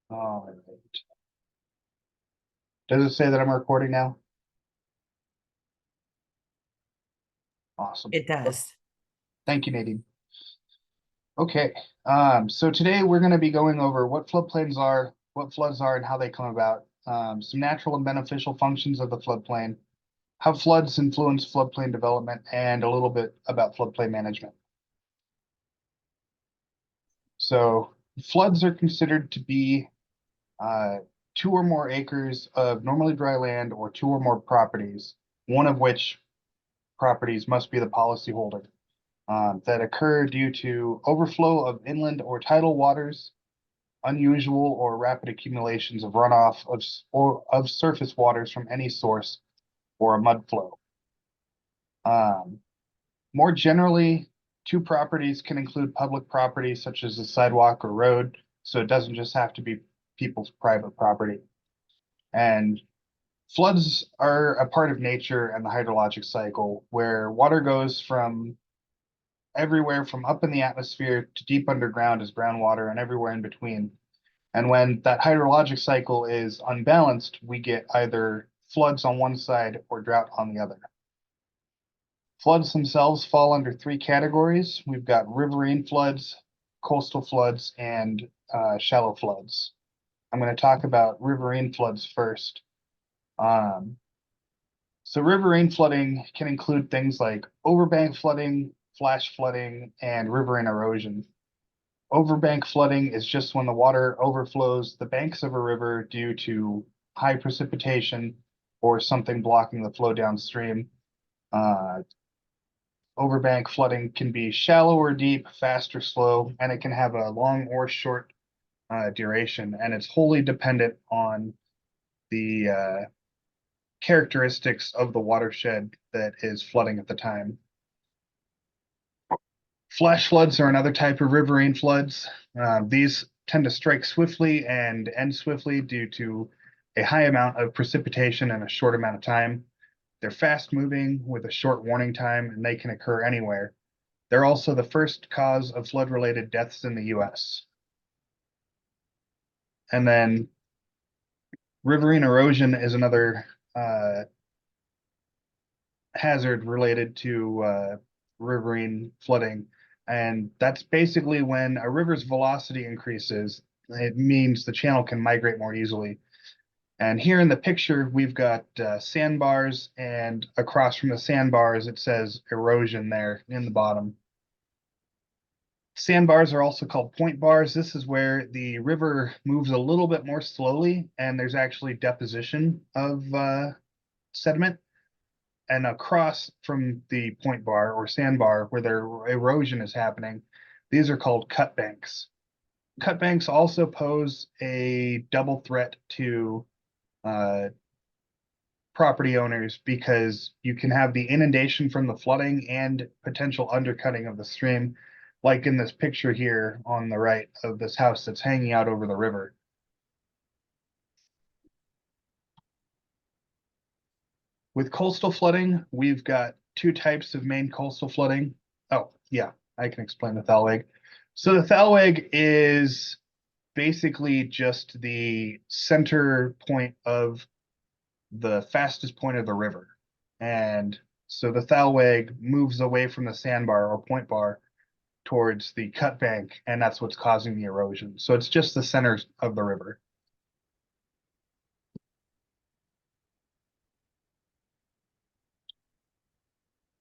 All right. Does it say that I'm recording now? Awesome. It does. Thank you, Nadine. Okay. So today we're going to be going over what floodplains are, what floods are, and how they come about. Some natural and beneficial functions of the floodplain, how floods influence floodplain development, and a little bit about floodplain management. So floods are considered to be uh, 2 or more acres of normally dry land or 2 or more properties, one of which properties must be the policyholder, that occur due to overflow of inland or tidal waters, unusual or rapid accumulations of runoff or of surface waters from any source, or a mud flow. Um, More generally, two properties can include public property such as a sidewalk or road, so it doesn't just have to be people's private property. And floods are a part of nature and the hydrologic cycle, where water goes from everywhere from up in the atmosphere to deep underground as groundwater and everywhere in between. And when that hydrologic cycle is unbalanced, we get either floods on one side or drought on the other. Floods themselves fall under 3 categories. We've got riverine floods, coastal floods, and shallow floods. I'm going to talk about riverine floods first. Um, so riverine flooding can include things like overbank flooding, flash flooding, and riverine erosion. Overbank flooding is just when the water overflows the banks of a river due to high precipitation or something blocking the flow downstream. Uh, Overbank flooding can be shallow or deep, fast or slow, and it can have a long or short duration, and it's wholly dependent on the characteristics of the watershed that is flooding at the time. Flash floods are another type of riverine floods. These tend to strike swiftly and end swiftly due to a high amount of precipitation in a short amount of time. They're fast moving with a short warning time, and they can occur anywhere. They're also the first cause of flood related deaths in the US. And then riverine erosion is another hazard related to riverine flooding. And that's basically when a river's velocity increases, it means the channel can migrate more easily. And here in the picture, we've got sandbars, and across from the sandbars, it says erosion there in the bottom. Sandbars are also called point bars. This is where the river moves a little bit more slowly, and there's actually deposition of sediment. And across from the point bar or sandbar where their erosion is happening, these are called cut banks. Cut banks also pose a double threat to uh, property owners because you can have the inundation from the flooding and potential undercutting of the stream, like in this picture here on the right of this house that's hanging out over the river. With coastal flooding, we've got 2 types of main coastal flooding. Oh, yeah, I can explain the thalweg. So the thalweg is basically just the center point of the fastest point of the river. And so the thalweg moves away from the sandbar or point bar towards the cut bank, and that's what's causing the erosion. So it's just the center of the river.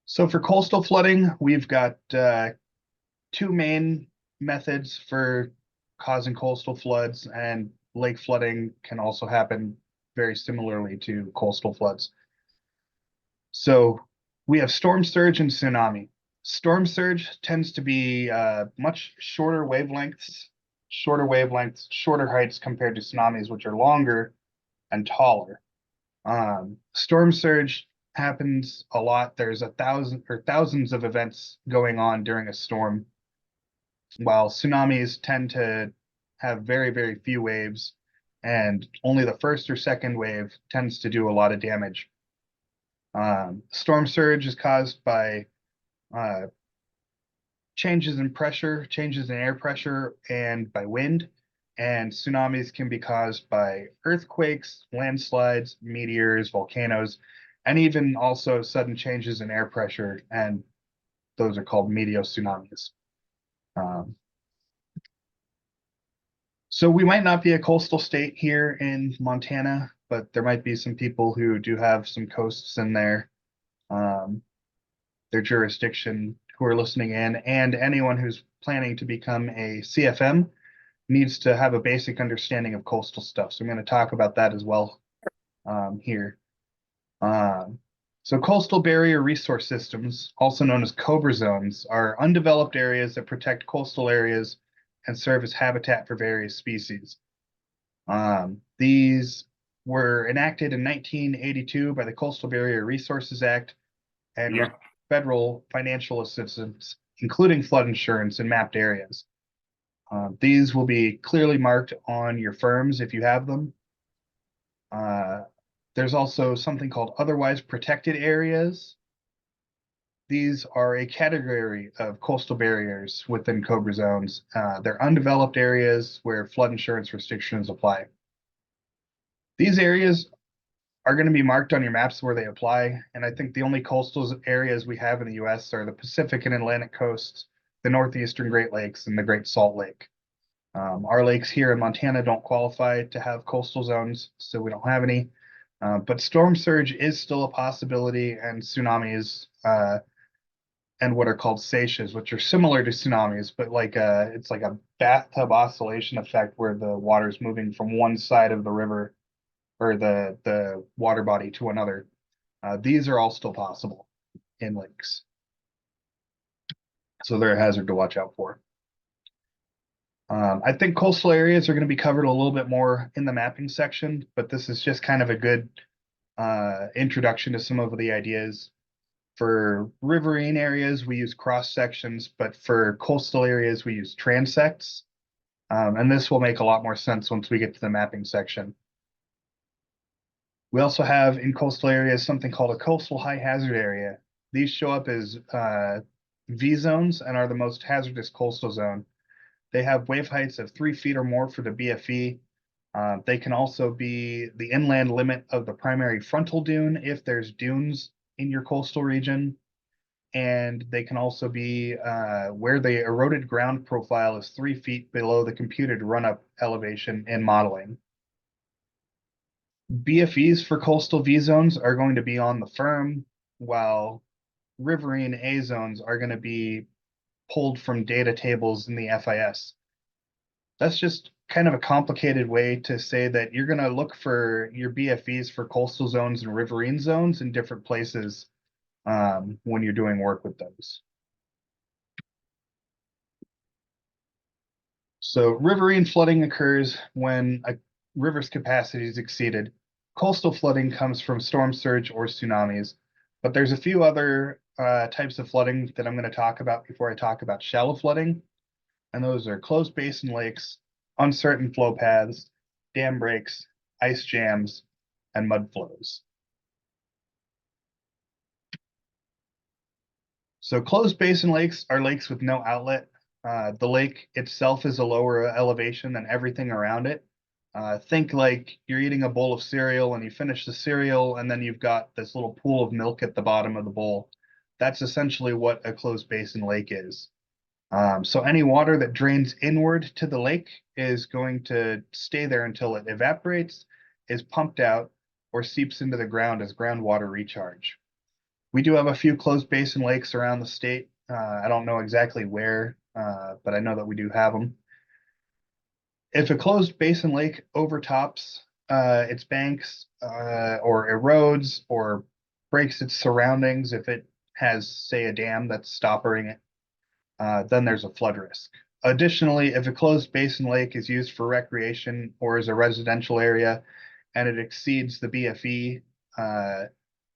So for coastal flooding, we've got 2 main methods for causing coastal floods, and lake flooding can also happen very similarly to coastal floods. So we have storm surge and tsunami. Storm surge tends to be much shorter wavelengths, shorter heights compared to tsunamis, which are longer and taller. Storm surge happens a lot. There's thousands of events going on during a storm, while tsunamis tend to have very, very few waves, and only the first or second wave tends to do a lot of damage. Storm surge is caused by uh, changes in pressure, changes in air pressure, and by wind. and tsunamis can be caused by earthquakes, landslides, meteors, volcanoes, and even also sudden changes in air pressure, and those are called meteotsunamis. Um, so we might not be a coastal state here in Montana, but there might be some people who do have some coasts in um, their jurisdiction who are listening in, and anyone who's planning to become a CFM needs to have a basic understanding of coastal stuff. So I'm going to talk about that as well here. Um, so coastal barrier resource systems, also known as COBRA zones, are undeveloped areas that protect coastal areas and serve as habitat for various species. These were enacted in 1982 by the Coastal Barrier Resources Act and Yeah. federal financial assistance, including flood insurance in mapped areas. These will be clearly marked on your firms if you have them. There's also something called otherwise protected areas. These are a category of coastal barriers within COBRA zones. They're undeveloped areas where flood insurance restrictions apply. These areas are going to be marked on your maps where they apply. And I think the only coastal areas we have in the US are the Pacific and Atlantic coasts, the northeastern Great Lakes, and the Great Salt Lake. Our lakes here in Montana don't qualify to have coastal zones, so we don't have any. But storm surge is still a possibility, and tsunamis and what are called seiches, which are similar to tsunamis, but it's like a bathtub oscillation effect where the water is moving from one side of the river or the water body to another. These are all still possible in lakes, so they're a hazard to watch out for. I think coastal areas are going to be covered a little bit more in the mapping section, but this is just kind of a good introduction to some of the ideas. For riverine areas, we use cross sections, but for coastal areas, we use transects. And this will make a lot more sense once we get to the mapping section. We also have in coastal areas something called a coastal high hazard area. These show up as V zones and are the most hazardous coastal zone. They have wave heights of 3 feet or more for the BFE. They can also be the inland limit of the primary frontal dune if there's dunes in your coastal region. And they can also be where the eroded ground profile is 3 feet below the computed run-up elevation in modeling. BFEs for coastal V zones are going to be on the firm, while riverine A zones are going to be pulled from data tables in the FIS. That's just kind of a complicated way to say that you're going to look for your BFEs for coastal zones and riverine zones in different places when you're doing work with those. So riverine flooding occurs when a river's capacity is exceeded. Coastal flooding comes from storm surge or tsunamis, but there's a few other types of flooding that I'm going to talk about before I talk about shallow flooding. And those are closed basin lakes, uncertain flow paths, dam breaks, ice jams, and mud flows. So closed basin lakes are lakes with no outlet. The lake itself is a lower elevation than everything around it. Think like you're eating a bowl of cereal and you finish the cereal and then you've got this little pool of milk at the bottom of the bowl. That's essentially what a closed basin lake is. So any water that drains inward to the lake is going to stay there until it evaporates, is pumped out, or seeps into the ground as groundwater recharge. We do have a few closed basin lakes around the state. I don't know exactly where, but I know that we do have them. If a closed basin lake overtops its banks or erodes or breaks its surroundings, if it has, say, a dam that's stopping it, then there's a flood risk. Additionally, if a closed basin lake is used for recreation or as a residential area and it exceeds the BFE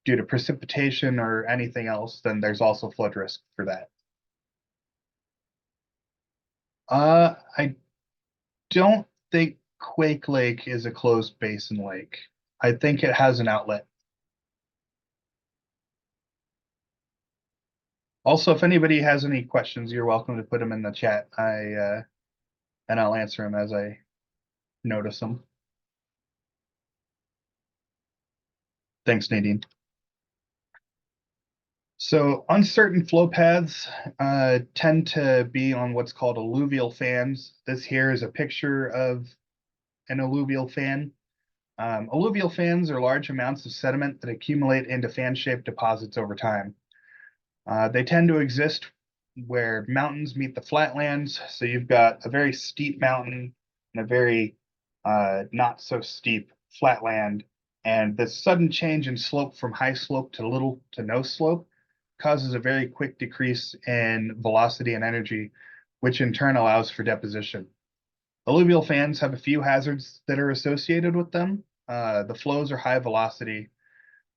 due to precipitation or anything else, then there's also flood risk for that. I don't think Quake Lake is a closed basin lake. I think it has an outlet. Also, if anybody has any questions, you're welcome to put them in the chat. And I'll answer them as I notice them. Thanks, Nadine. So uncertain flow paths tend to be on what's called alluvial fans. This here is a picture of an alluvial fan. Alluvial fans are large amounts of sediment that accumulate into fan-shaped deposits over time. They tend to exist where mountains meet the flatlands. So you've got a very steep mountain and a very not so steep flatland. And this sudden change in slope from high slope to little to no slope causes a very quick decrease in velocity and energy, which in turn allows for deposition. Alluvial fans have a few hazards that are associated with them. The flows are high velocity.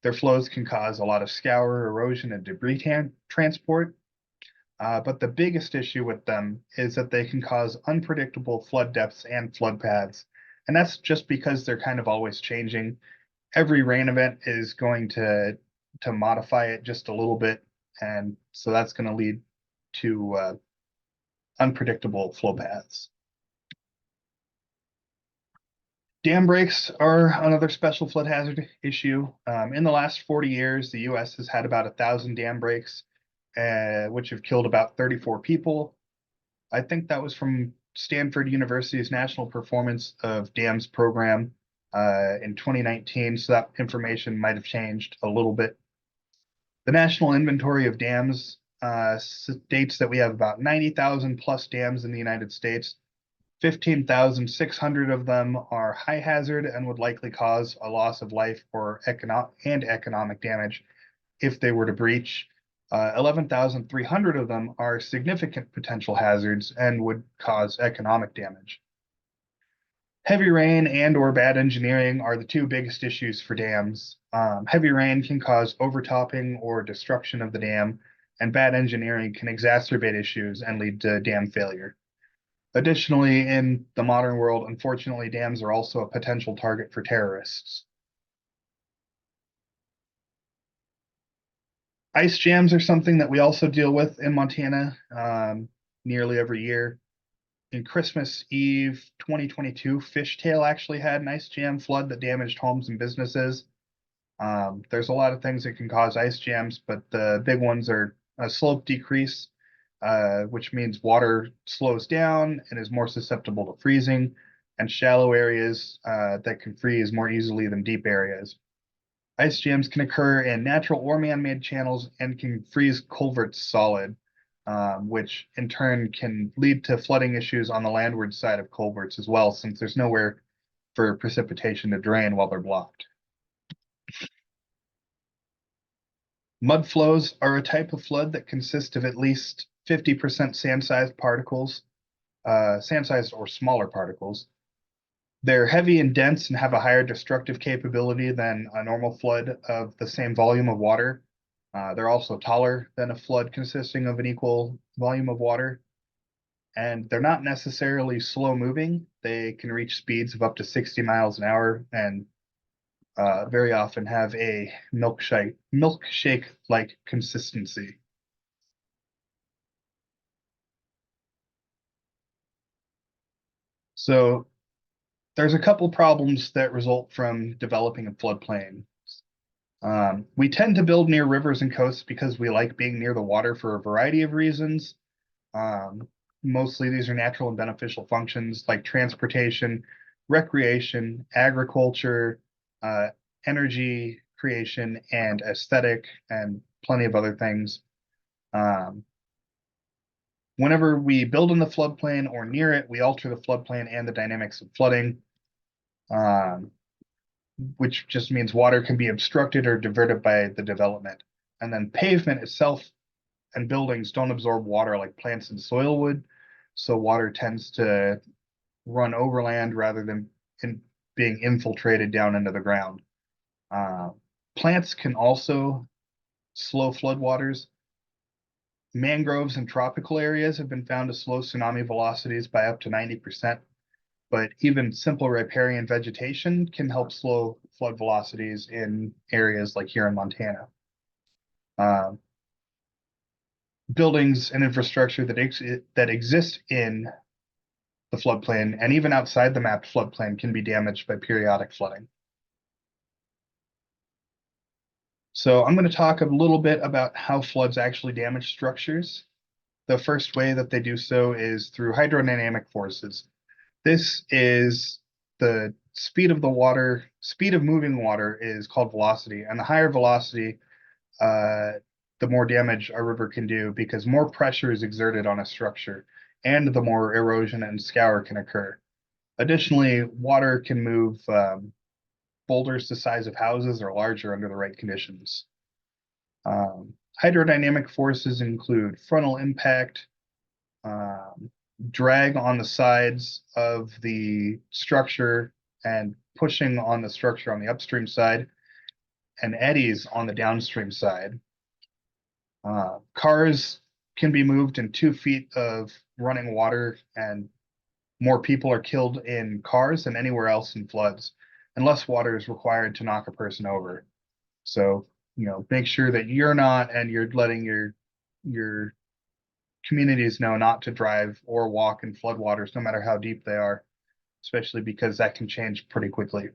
Their flows can cause a lot of scour, erosion, and debris transport. But the biggest issue with them is that they can cause unpredictable flood depths and flood paths. And that's just because they're kind of always changing. Every rain event is going to modify it just a little bit. And so that's going to lead to unpredictable flow paths. Dam breaks are another special flood hazard issue. In the last 40 years, the US has had about 1,000 dam breaks, which have killed about 34 people. I think that was from Stanford University's National Performance of Dams program in 2019, so that information might have changed a little bit. The National Inventory of Dams states that we have about 90,000 plus dams in the United States. 15,600 of them are high hazard and would likely cause a loss of life or economic damage if they were to breach. 11,300 of them are significant potential hazards and would cause economic damage. Heavy rain and or bad engineering are the two biggest issues for dams. Heavy rain can cause overtopping or destruction of the dam, and bad engineering can exacerbate issues and lead to dam failure. Additionally, in the modern world, unfortunately, dams are also a potential target for terrorists. Ice jams are something that we also deal with in Montana nearly every year. In Christmas Eve 2022, Fishtail actually had an ice jam flood that damaged homes and businesses. There's a lot of things that can cause ice jams, but the big ones are a slope decrease, which means water slows down and is more susceptible to freezing, and shallow areas that can freeze more easily than deep areas. Ice jams can occur in natural or man-made channels and can freeze culverts solid, which in turn can lead to flooding issues on the landward side of culverts as well, since there's nowhere for precipitation to drain while they're blocked. Mud flows are a type of flood that consists of at least 50% sand-sized particles, sand-sized or smaller particles. They're heavy and dense and have a higher destructive capability than a normal flood of the same volume of water. They're also taller than a flood consisting of an equal volume of water. And they're not necessarily slow moving. They can reach speeds of up to 60 miles an hour and very often have a milkshake-like consistency. So there's a couple problems that result from developing a floodplain. We tend to build near rivers and coasts because we like being near the water for a variety of reasons. Um, Mostly these are natural and beneficial functions like transportation, recreation, agriculture, uh, energy creation, and aesthetic, and plenty of other things. Um, Whenever we build in the floodplain or near it, we alter the floodplain and the dynamics of flooding, um, which just means water can be obstructed or diverted by the development. And then pavement itself and buildings don't absorb water like plants and soil would, so water tends to run overland rather than being infiltrated down into the ground. Uh, Plants can also slow floodwaters. Mangroves in tropical areas have been found to slow tsunami velocities by up to 90%, but even simple riparian vegetation can help slow flood velocities in areas like here in Montana. Uh, Buildings and infrastructure that exist in the floodplain, and even outside the mapped floodplain can be damaged by periodic flooding. So I'm going to talk a little bit about how floods actually damage structures. The first way that they do so is through hydrodynamic forces. This is the speed of the water, speed of moving water is called velocity, and the higher velocity, uh, the more damage a river can do because more pressure is exerted on a structure and the more erosion and scour can occur. Additionally, water can move boulders the size of houses or larger under the right conditions. Hydrodynamic forces include frontal impact, um, drag on the sides of the structure and pushing on the structure on the upstream side, and eddies on the downstream side. Cars can be moved in 2 feet of running water, and more people are killed in cars than anywhere else in floods, and less water is required to knock a person over. So, make sure that you're not, and you're letting your communities know not to drive or walk in floodwaters, no matter how deep they are, especially because that can change pretty quickly.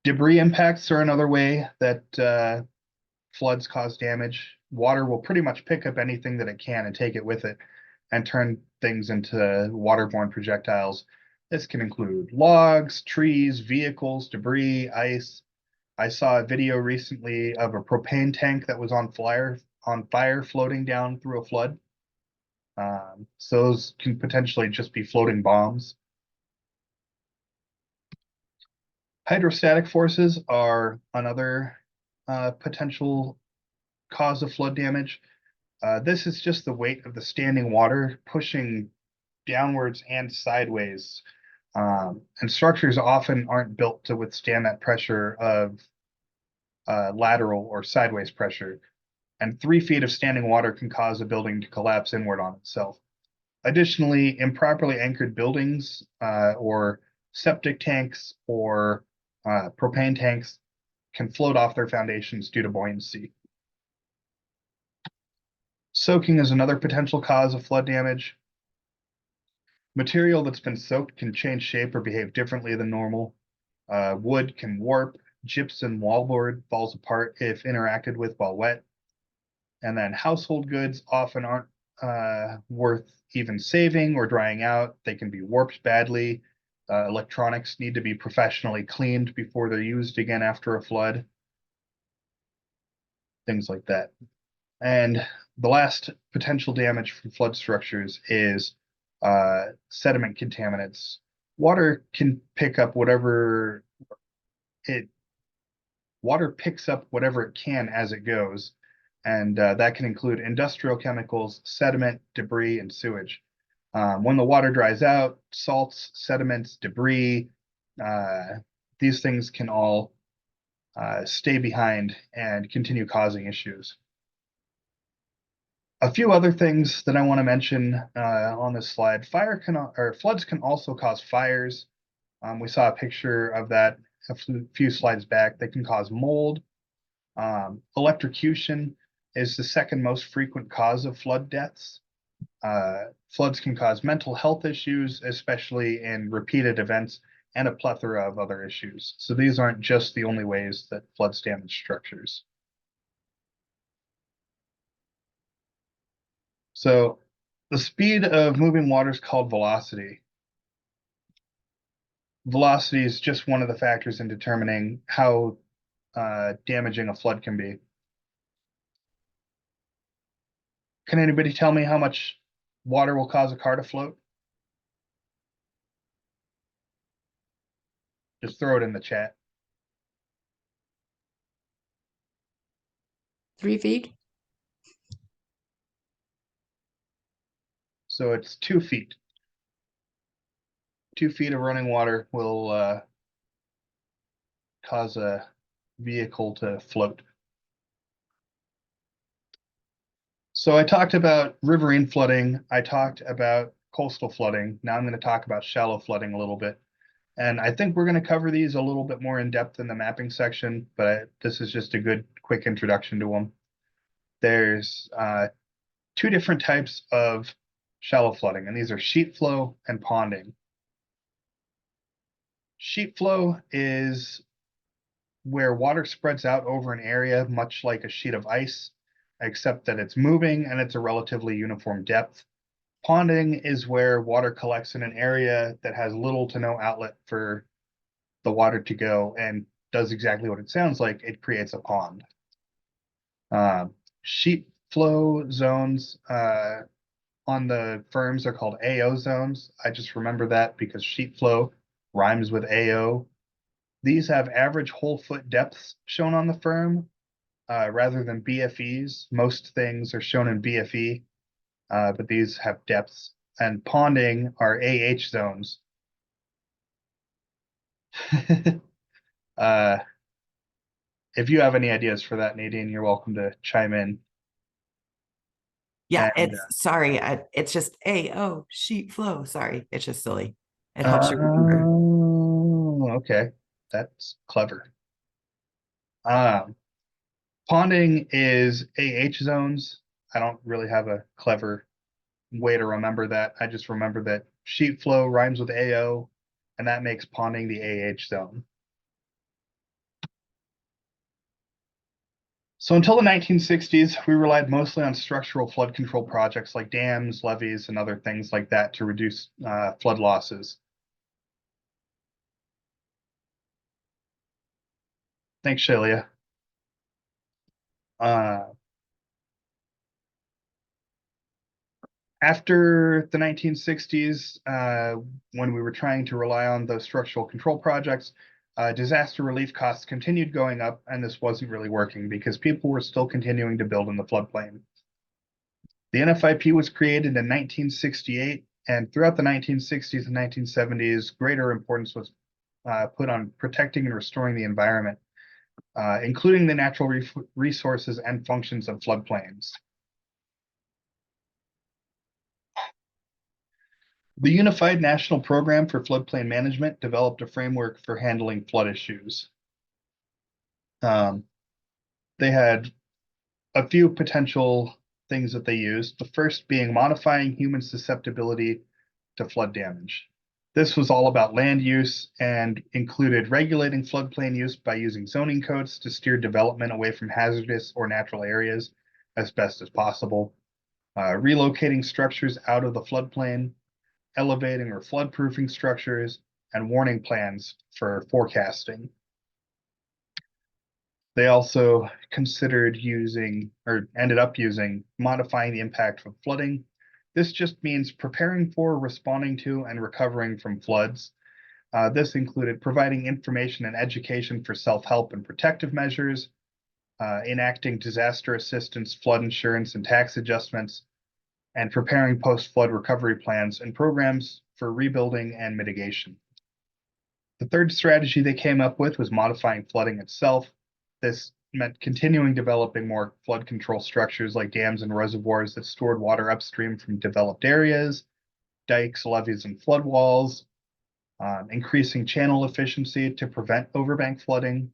Debris impacts are another way that floods cause damage. Water will pretty much pick up anything that it can and take it with it and turn things into waterborne projectiles. This can include logs, trees, vehicles, debris, ice. I saw a video recently of a propane tank that was on fire floating down through a flood. So those can potentially just be floating bombs. Hydrostatic forces are another potential cause of flood damage. This is just the weight of the standing water pushing downwards and sideways. And structures often aren't built to withstand that pressure of lateral or sideways pressure. And 3 feet of standing water can cause a building to collapse inward on itself. Additionally, improperly anchored buildings or septic tanks or propane tanks can float off their foundations due to buoyancy. Soaking is another potential cause of flood damage. Material that's been soaked can change shape or behave differently than normal. Wood can warp. Gypsum wallboard falls apart if interacted with while wet. And then household goods often aren't worth even saving or drying out. They can be warped badly. Electronics need to be professionally cleaned before they're used again after a flood. Things like that. And the last potential damage from flood structures is sediment contaminants. Water can pick up water picks up whatever it can as it goes. And that can include industrial chemicals, sediment, debris, and sewage. When the water dries out, salts, sediments, debris, these things can all stay behind and continue causing issues. A few other things that I want to mention on this slide: floods can also cause fires. We saw a picture of that a few slides back. They can cause mold. Electrocution is the second most frequent cause of flood deaths. Floods can cause mental health issues, especially in repeated events, and a plethora of other issues. So these aren't just the only ways that floods damage structures. So the speed of moving water is called velocity. Velocity is just one of the factors in determining how damaging a flood can be. Can anybody tell me how much water will cause a car to float? Just throw it in the chat. 3 feet. So it's 2 feet. 2 feet of running water will cause a vehicle to float. So I talked about riverine flooding. I talked about coastal flooding. Now I'm going to talk about shallow flooding a little bit. And I think we're going to cover these a little bit more in depth in the mapping section, but this is just a good quick introduction to them. There's two different types of shallow flooding, and these are sheet flow and ponding. Sheet flow is where water spreads out over an area much like a sheet of ice, except that it's moving and it's a relatively uniform depth. Ponding is where water collects in an area that has little to no outlet for the water to go and does exactly what it sounds like. It creates a pond. Sheet flow zones on the firms are called AO zones. I just remember that because sheet flow rhymes with AO. These have average whole foot depths shown on the firm rather than BFEs. Most things are shown in BFE, but these have depths. And ponding are AH zones. uh, if you have any ideas for that, Nadine, you're welcome to chime in. Yeah, And it's just sheet flow. Sorry, it's just silly. It helps you remember. okay, that's clever. Um, Ponding is AH zones. I don't really have a clever way to remember that. I just remember that sheet flow rhymes with AO, and that makes ponding the AH zone. So until the 1960s, we relied mostly on structural flood control projects like dams, levees, and other things like that to reduce flood losses. Thanks, Shelia. Uh, After the 1960s, when we were trying to rely on those structural control projects, disaster relief costs continued going up, and this wasn't really working because people were still continuing to build in the floodplain. The NFIP was created in 1968, and throughout the 1960s and 1970s, greater importance was put on protecting and restoring the environment, including the natural resources and functions of floodplains. The Unified National Program for Floodplain Management developed a framework for handling flood issues. They had a few potential things that they used, the first being modifying human susceptibility to flood damage. This was all about land use and included regulating floodplain use by using zoning codes to steer development away from hazardous or natural areas as best as possible, relocating structures out of the floodplain, elevating or floodproofing structures, and warning plans for forecasting. They also considered using, or ended up using, modifying the impact of flooding. This just means preparing for, responding to, and recovering from floods. This included providing information and education for self-help and protective measures, enacting disaster assistance, flood insurance, and tax adjustments, and preparing post-flood recovery plans and programs for rebuilding and mitigation. The third strategy they came up with was modifying flooding itself. This meant continuing developing more flood control structures like dams and reservoirs that stored water upstream from developed areas, dikes, levees, and flood walls, increasing channel efficiency to prevent overbank flooding,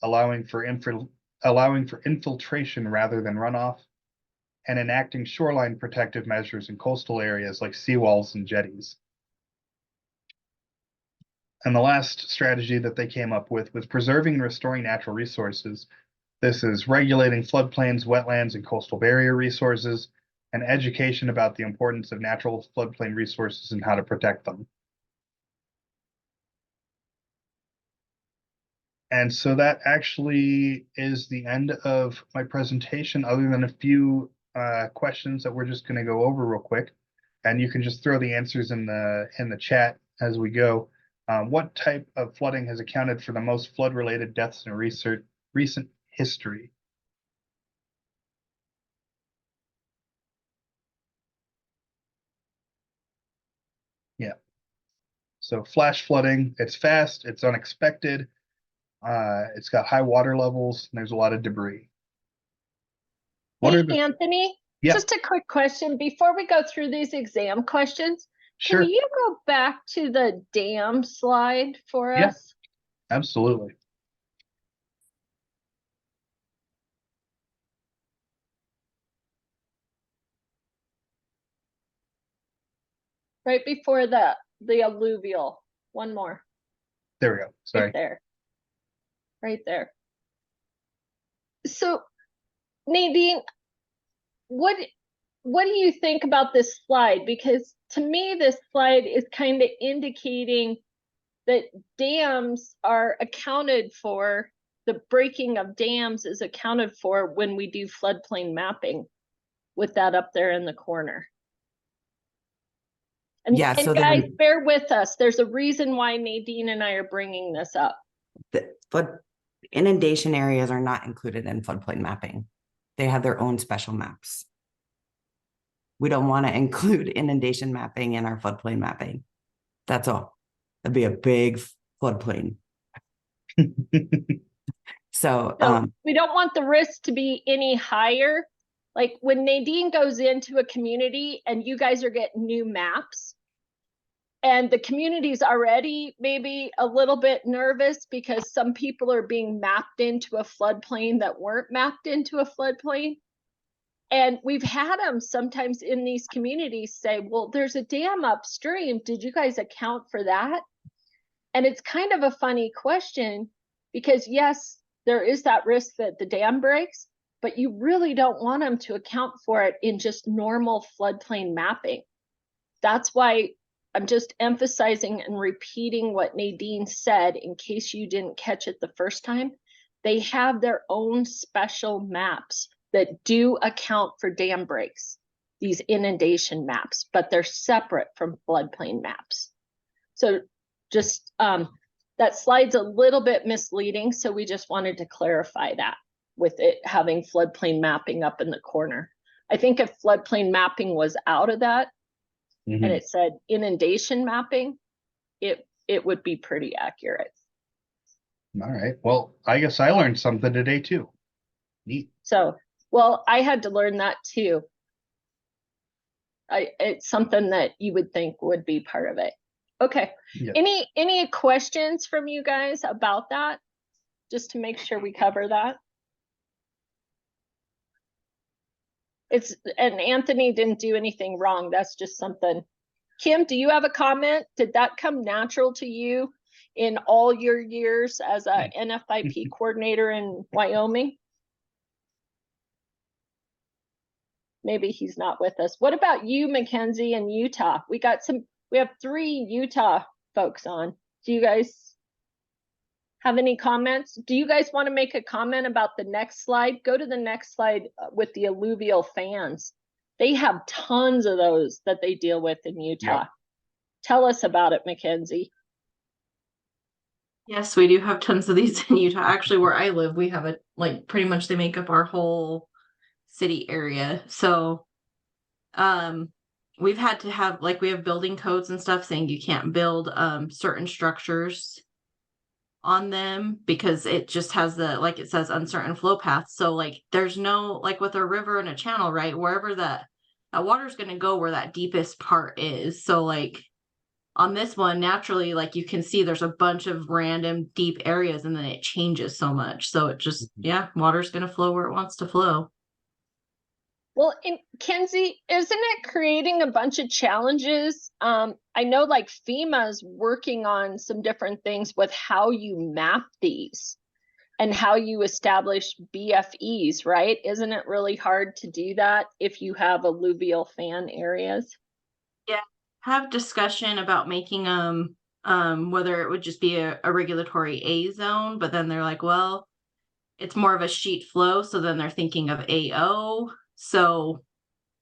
allowing for infiltration rather than runoff, and enacting shoreline protective measures in coastal areas like seawalls and jetties. And the last strategy that they came up with was preserving and restoring natural resources. This is regulating floodplains, wetlands, and coastal barrier resources, and education about the importance of natural floodplain resources and how to protect them. And so that actually is the end of my presentation, other than a few questions that we're just going to go over real quick. And you can just throw the answers in the chat as we go. What type of flooding has accounted for the most flood-related deaths in recent history? Yeah. So flash flooding, it's fast, it's unexpected, it's got high water levels, and there's a lot of debris. What Hey, are the, Anthony, yeah, just a quick question before we go through these exam questions. Can sure. you go back to the dam slide for Yeah, us? absolutely. right before the alluvial. One more, There we go. right Sorry. there. Right there. So Nadine, what do you think about this slide? Because to me, this slide is kind of indicating that dams are accounted for, the breaking of dams is accounted for when we do floodplain mapping with that up there in the corner. And, Yeah, so guys, then bear with us. There's a reason why Nadine and I are bringing this up. the flood inundation areas are not included in floodplain mapping. They have their own special maps. We don't want to include inundation mapping in our floodplain mapping. That's all. That'd be a big floodplain. So, So we don't want the risk to be any higher. Like when Nadine goes into a community and you guys are getting new maps, and the community's already maybe a little bit nervous because some people are being mapped into a floodplain that weren't mapped into a floodplain. And we've had them sometimes in these communities say, well, there's a dam upstream. Did you guys account for that? And it's kind of a funny question because yes, there is that risk that the dam breaks, but you really don't want them to account for it in just normal floodplain mapping. That's why I'm just emphasizing and repeating what Nadine said in case you didn't catch it the first time. They have their own special maps that do account for dam breaks, these inundation maps, but they're separate from floodplain maps. So just that slide's a little bit misleading, so we just wanted to clarify that with it having floodplain mapping up in the corner. I think if floodplain mapping was out of that, and it said inundation mapping, it would be pretty accurate. All right. Well, I guess I learned something today too. Neat. So, well, I had to learn that too. It's something that you would think would be part of it. Okay. Yeah. Any questions from you guys about that? Just to make sure we cover that. And Anthony didn't do anything wrong. That's just something. Kim, do you have a comment? Did that come natural to you in all your years as a NFIP coordinator in Wyoming? Maybe he's not with us. What about you, Mackenzie, in Utah? We have 3 Utah folks on. Do you guys have any comments? Do you guys want to make a comment about the next slide? Go to the next slide with the alluvial fans. They have tons of those that they deal with in Utah. Yep. Tell us about it, Mackenzie. Yes, we do have tons of these in Utah. Actually, where I live, we have it, like, pretty much they make up our whole city area. So we've had to have, like, we have building codes and stuff saying you can't build certain structures on them because it just has the, like it says, uncertain flow paths. So like there's no, like with a river and a channel, right, wherever that water is going to go where that deepest part is. So like on this one, naturally, like you can see there's a bunch of random deep areas and then it changes so much. So it just, yeah, water's going to flow where it wants to flow. Well, Kenzie, isn't it creating a bunch of challenges? I know like FEMA's working on some different things with how you map these and how you establish BFEs, right? Isn't it really hard to do that if you have alluvial fan areas? Yeah, have discussion about making whether it would just be a regulatory A zone, but then they're like, well, it's more of a sheet flow, so then they're thinking of AO. So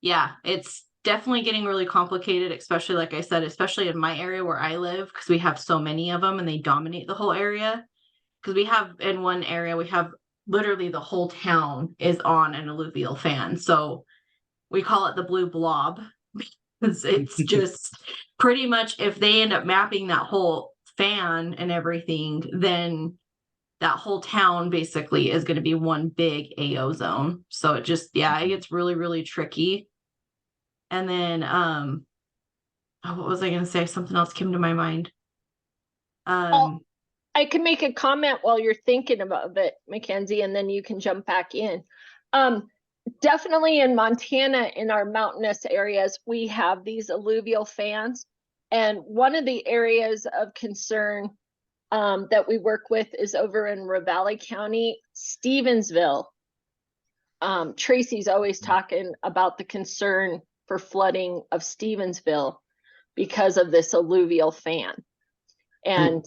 yeah, it's definitely getting really complicated, especially like I said, especially in my area where I live, because we have so many of them and they dominate the whole area. Because we have in one area, we have literally the whole town is on an alluvial fan. So we call it the blue blob because it's just pretty much if they end up mapping that whole fan and everything, then that whole town basically is going to be one big AO zone. So it just, yeah, it gets really, really tricky. And then, what was I going to say? Something else came to my mind. I can make a comment while you're thinking about it, Mackenzie, and then you can jump back in. Definitely in Montana, in our mountainous areas, we have these alluvial fans. And one of the areas of concern that we work with is over in Ravalli County, Stevensville. Tracy's always talking about the concern for flooding of Stevensville because of this alluvial fan. And,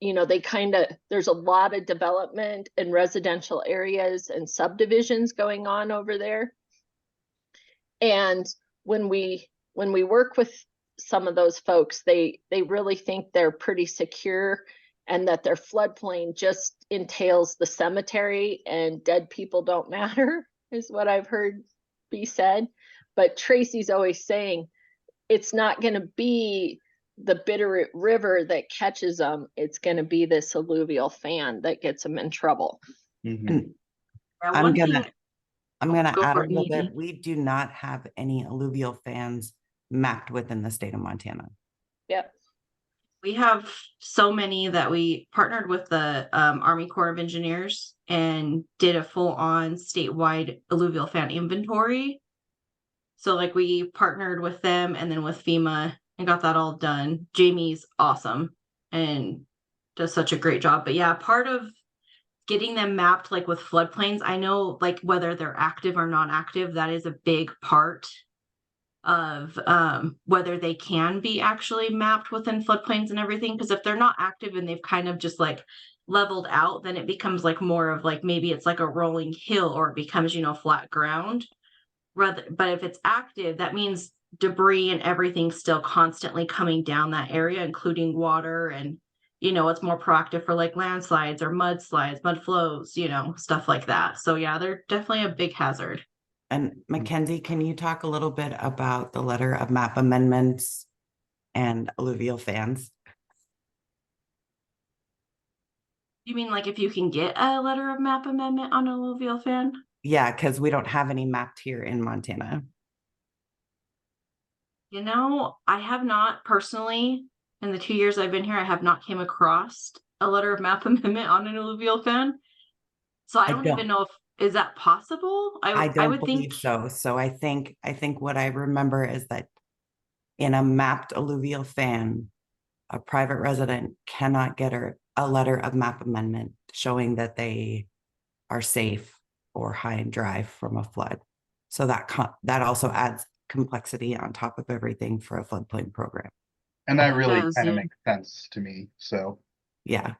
you know, there's a lot of development in residential areas and subdivisions going on over there. And when we work with some of those folks, they really think they're pretty secure and that their floodplain just entails the cemetery and dead people don't matter, is what I've heard be said. But Tracy's always saying it's not going to be the Bitterroot River that catches them. It's going to be this alluvial fan that gets them in trouble. Mhm. And Yeah, I'm one gonna thing- go add a for it, little Evie. bit. We do not have any alluvial fans mapped within the state of Montana. Yep. We have so many that we partnered with the Army Corps of Engineers and did a full-on statewide alluvial fan inventory. So like we partnered with them and then with FEMA and got that all done. Jamie's awesome and does such a great job. But yeah, part of getting them mapped like with floodplains, I know like whether they're active or non-active, that is a big part of whether they can be actually mapped within floodplains and everything. Because if they're not active and they've kind of just like leveled out, then it becomes like more of like maybe it's like a rolling hill or it becomes, you know, flat ground. But if it's active, that means debris and everything still constantly coming down that area, including water, and you know, it's more proactive for like landslides or mudslides, mud flows, you know, stuff like that. So yeah, they're definitely a big hazard. And Mackenzie, can you talk a little bit about the letter of map amendments and alluvial fans? You mean like if you can get a letter of map amendment on an alluvial fan? Yeah, because we don't have any mapped here in Montana. You know, I have not personally, in the 2 years I've been here, I have not came across a letter of map amendment on an alluvial fan. So I don't even know if is that possible? I I don't would believe think so. So I think what I remember is that in a mapped alluvial fan, a private resident cannot get a letter of map amendment showing that they are safe or high and dry from a flood. So that also adds complexity on top of everything for a floodplain program. And that really does, kind of yeah. makes sense to me. So Yeah.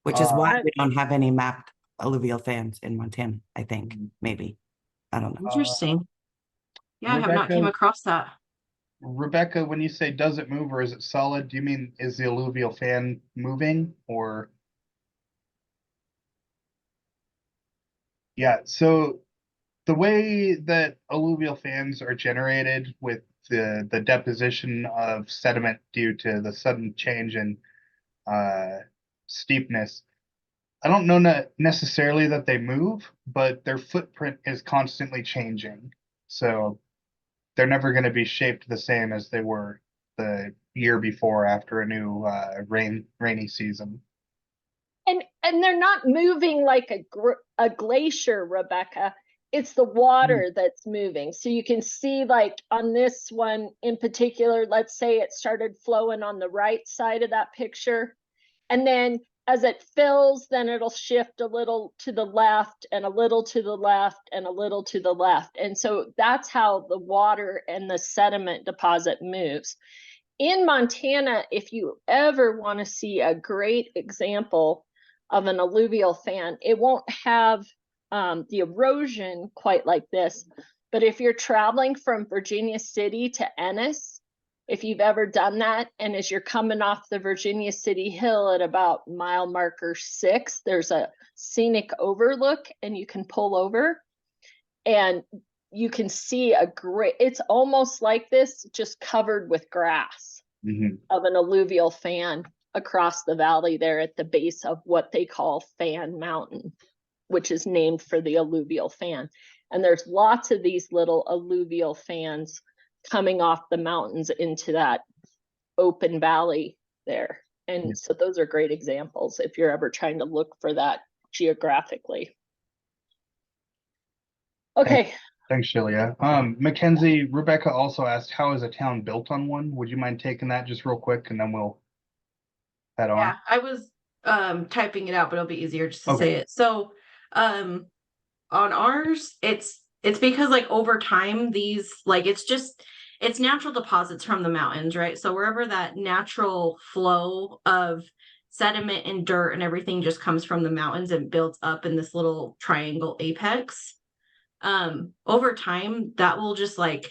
Which is Uh, why we don't have any mapped alluvial fans in Montana, I think, Mhm. maybe. I don't know. Interesting. Yeah, I have not came across that. Rebecca, when you say does it move or is it solid, do you mean is the alluvial fan moving or? Yeah, so the way that alluvial fans are generated with the deposition of sediment due to the sudden change in steepness, I don't know necessarily that they move, but their footprint is constantly changing. So they're never going to be shaped the same as they were the year before after a new rainy season. And they're not moving like a glacier, Rebecca. It's the water that's moving. So you can see like on this one in particular, let's say it started flowing on the right side of that picture. And then as it fills, then it'll shift a little to the left and a little to the left and a little to the left. And so that's how the water and the sediment deposit moves. In Montana, if you ever want to see a great example of an alluvial fan, it won't have the erosion quite like this. But if you're traveling from Virginia City to Ennis, if you've ever done that, and as you're coming off the Virginia City Hill at about mile marker 6, there's a scenic overlook and you can pull over and you can see it's almost like this, just covered with grass of an alluvial fan across the valley there at the base of what they call Fan Mountain, which is named for the alluvial fan. And there's lots of these little alluvial fans coming off the mountains into that open valley there. And so those are great examples if you're ever trying to look for that geographically. Okay, Thanks, Shelia. Mackenzie, Rebecca also asked, how is a town built on one? Would you mind taking that just real quick and then we'll head on? Yeah, I was typing it out, but it'll be easier just to Okay. say it. So on ours, it's because like over time these like it's natural deposits from the mountains, right? So wherever that natural flow of sediment and dirt and everything just comes from the mountains and builds up in this little triangle apex. Over time that will just like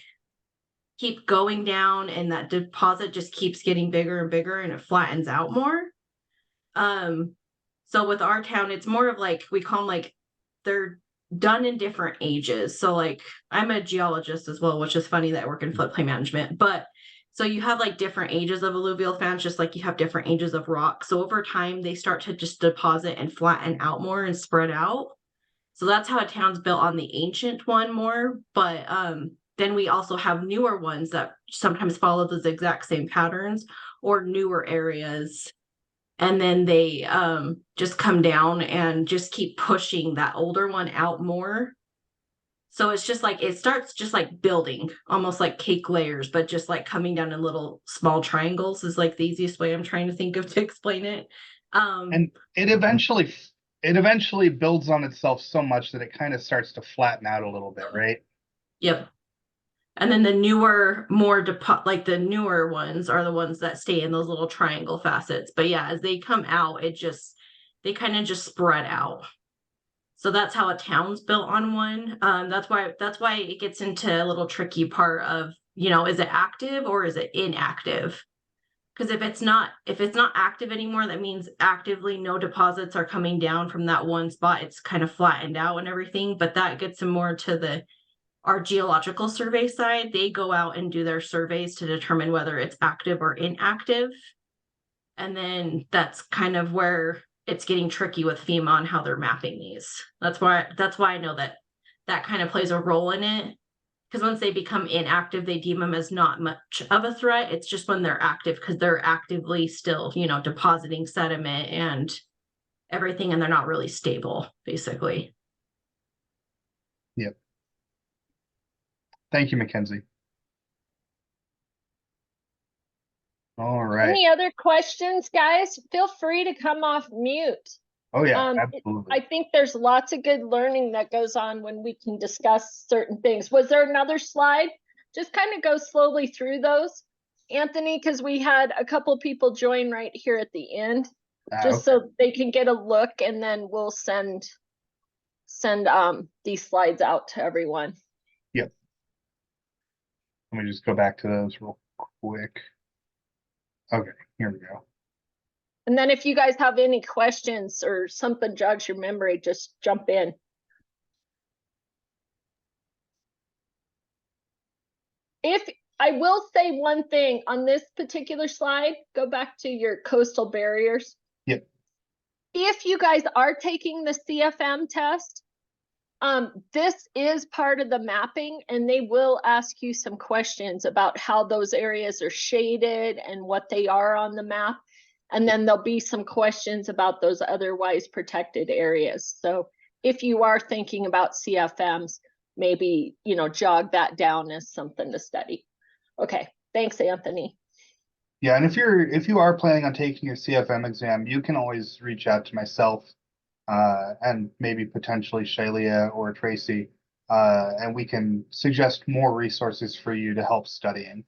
keep going down and that deposit just keeps getting bigger and bigger and it flattens out more. So with our town, it's more of like we call them like they're done in different ages. So like I'm a geologist as well, which is funny that I work in floodplain management. But so you have like different ages of alluvial fans, just like you have different ages of rock. So over time, they start to just deposit and flatten out more and spread out. So that's how a town's built on the ancient one more. But then we also have newer ones that sometimes follow those exact same patterns or newer areas. And then they just come down and just keep pushing that older one out more. So it's just like it starts just like building, almost like cake layers, but just like coming down in little small triangles is like the easiest way I'm trying to think of to explain it. And it eventually builds on itself so much that it kind of starts to flatten out a little bit, right? Yep. And then the newer, more like the newer ones are the ones that stay in those little triangle facets. But yeah, as they come out, they kind of just spread out. So that's how a town's built on one. That's why it gets into a little tricky part of, is it active or is it inactive? Because if it's not active anymore, that means actively no deposits are coming down from that one spot. It's kind of flattened out and everything. But that gets more to our geological survey side. They go out and do their surveys to determine whether it's active or inactive. And then that's kind of where it's getting tricky with FEMA on how they're mapping these. That's why I know that kind of plays a role in it. Because once they become inactive, they deem them as not much of a threat. It's just when they're active, because they're actively still, depositing sediment and everything, and they're not really stable, basically. Yep. Thank you, Mackenzie. All right. Any other questions, guys? Feel free to come off mute. Oh yeah, I absolutely. think there's lots of good learning that goes on when we can discuss certain things. Was there another slide? Just kind of go slowly through those, Anthony, because we had a couple people join right here at the end, just Okay. so they can get a look, and then we'll send these slides out to everyone. Yep. Let me just go back to those real quick. Okay, here we go. And then if you guys have any questions or something jogs your memory, just jump in. If I will say one thing on this particular slide, go back to your coastal barriers. Yep. If you guys are taking the CFM test, this is part of the mapping, and they will ask you some questions about how those areas are shaded and what they are on the map. And then there'll be some questions about those otherwise protected areas. So if you are thinking about CFMs, maybe, jog that down as something to study. Okay, thanks, Anthony. Yeah, and if you are planning on taking your CFM exam, you can always reach out to myself, and maybe potentially Shailia or Tracy, and we can suggest more resources for you to help studying.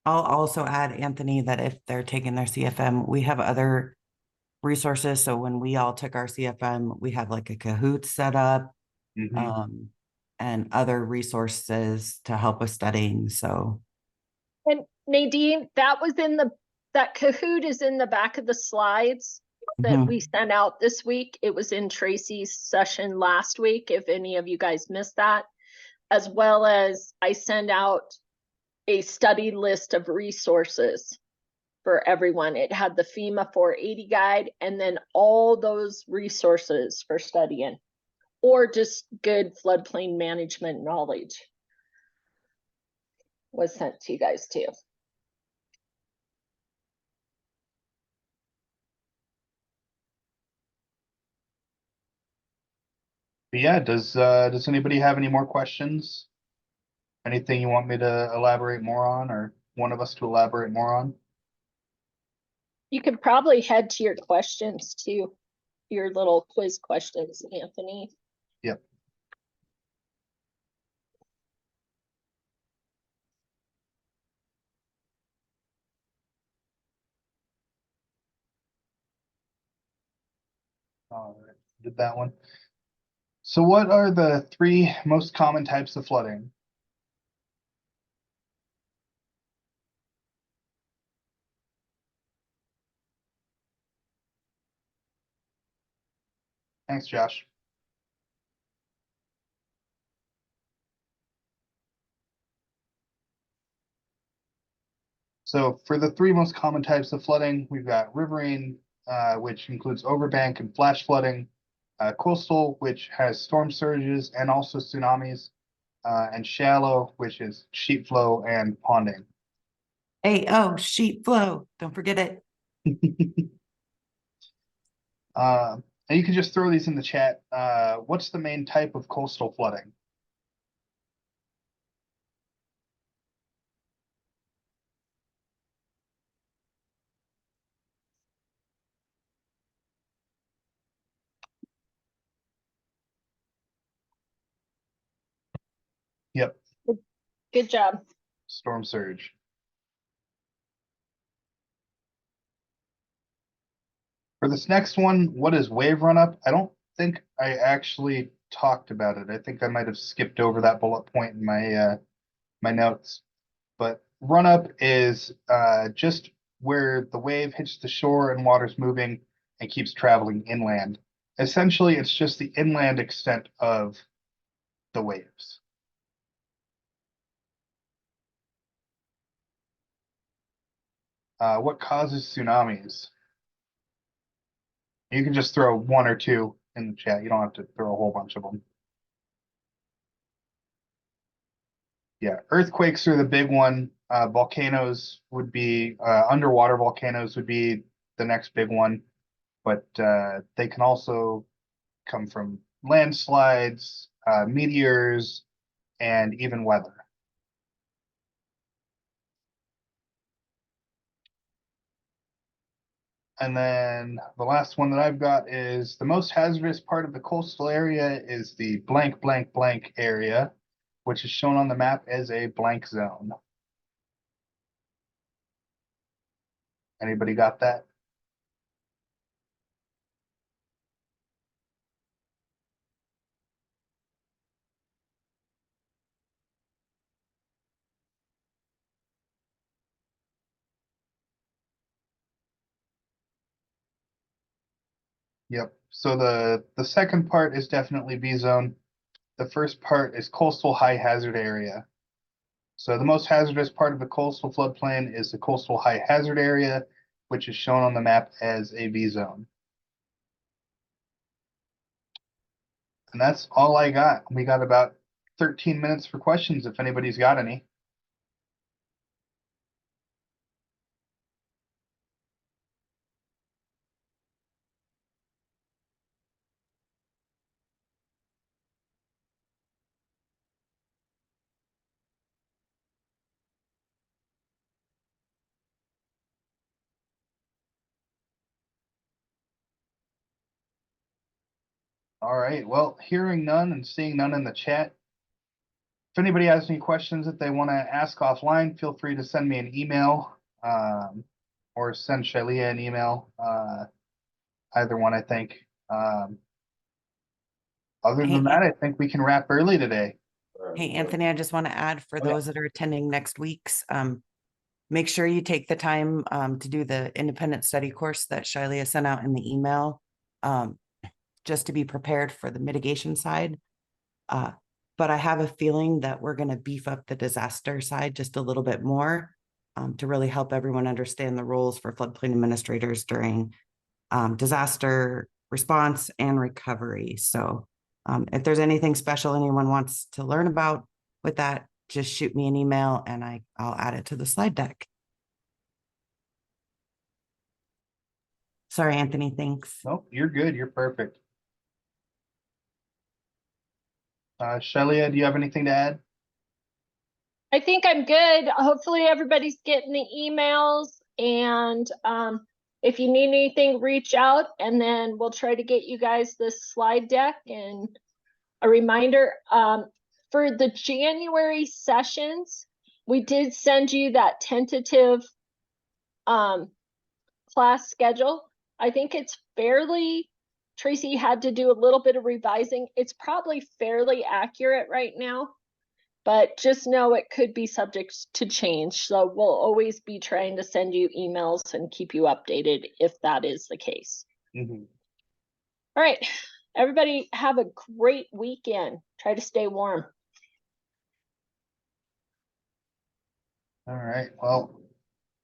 I'll also add, Anthony, that if they're taking their CFM, we have other resources. So when we all took our CFM, we have like a Kahoot set up, Mhm. and other resources to help with studying. So, And Nadine, that Kahoot is in the back of the slides that we sent out this week. It was in Tracy's session last week, if any of you guys missed that, as well as I send out a study list of resources for everyone. It had the FEMA 480 guide and then all those resources for studying, or just good floodplain management knowledge was sent to you guys too. But yeah, does anybody have any more questions? Anything you want me to elaborate more on, or one of us to elaborate more on? You could probably head to your questions too, your little quiz questions, Anthony. Yep. All right, did that one. So what are the three most common types of flooding? Thanks, Josh. So for the three most common types of flooding, we've got riverine, which includes overbank and flash flooding, coastal, which has storm surges and also tsunamis, and shallow, which is sheet flow and ponding. Hey, oh, sheet flow. Don't forget it. And you can just throw these in the chat. What's the main type of coastal flooding? Yep, Good job. storm surge. For this next one, what is wave run up? I don't think I actually talked about it. I think I might have skipped over that bullet point in my notes. But run up is just where the wave hits the shore and water's moving and keeps traveling inland. Essentially, it's just the inland extent of the waves. What causes tsunamis? You can just throw one or two in the chat. You don't have to throw a whole bunch of them. Yeah, earthquakes are the big one. Volcanoes would be underwater volcanoes would be the next big one, but they can also come from landslides, meteors, and even weather. And then the last one that I've got is the most hazardous part of the coastal area is the blank, blank, blank area, which is shown on the map as a blank zone. Anybody got that? Yep. So the second part is definitely B zone. The first part is coastal high hazard area. So the most hazardous part of the coastal floodplain is the coastal high hazard area, which is shown on the map as a V zone. And that's all I got. We got about 13 minutes for questions if anybody's got any. All right, well, hearing none and seeing none in the chat, if anybody has any questions that they want to ask offline, feel free to send me an email or send Shalia an email. Either one, I think. Other Hey, than that, I think we can wrap early today. Hey, Anthony, I just want to add for Oh, yeah. those that are attending next week's, make sure you take the time to do the independent study course that Shiley sent out in the email, just to be prepared for the mitigation side. But I have a feeling that we're going to beef up the disaster side just a little bit more to really help everyone understand the roles for floodplain administrators during disaster response and recovery. So if there's anything special anyone wants to learn about with that, just shoot me an email and I'll add it to the slide deck. Sorry, Anthony, thanks. Nope, you're good. You're perfect. Shelia, do you have anything to add? I think I'm good. Hopefully everybody's getting the emails and if you need anything, reach out and then we'll try to get you guys this slide deck and a reminder. For the January sessions, we did send you that tentative class schedule. I think it's fairly, Tracy had to do a little bit of revising. It's probably fairly accurate right now, but just know it could be subject to change. So we'll always be trying to send you emails and keep you updated if that is the case. Mhm. All right, everybody have a great weekend. Try to stay warm. All right. Well,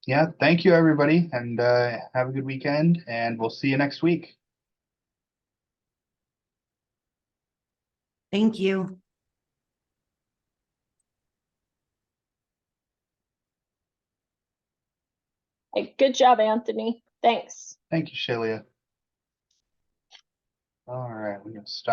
yeah, thank you, everybody, and have a good weekend, and we'll see you next week. Thank you. Hey, good job, Anthony. Thanks. Thank you, Shelia. All right, we're gonna stop.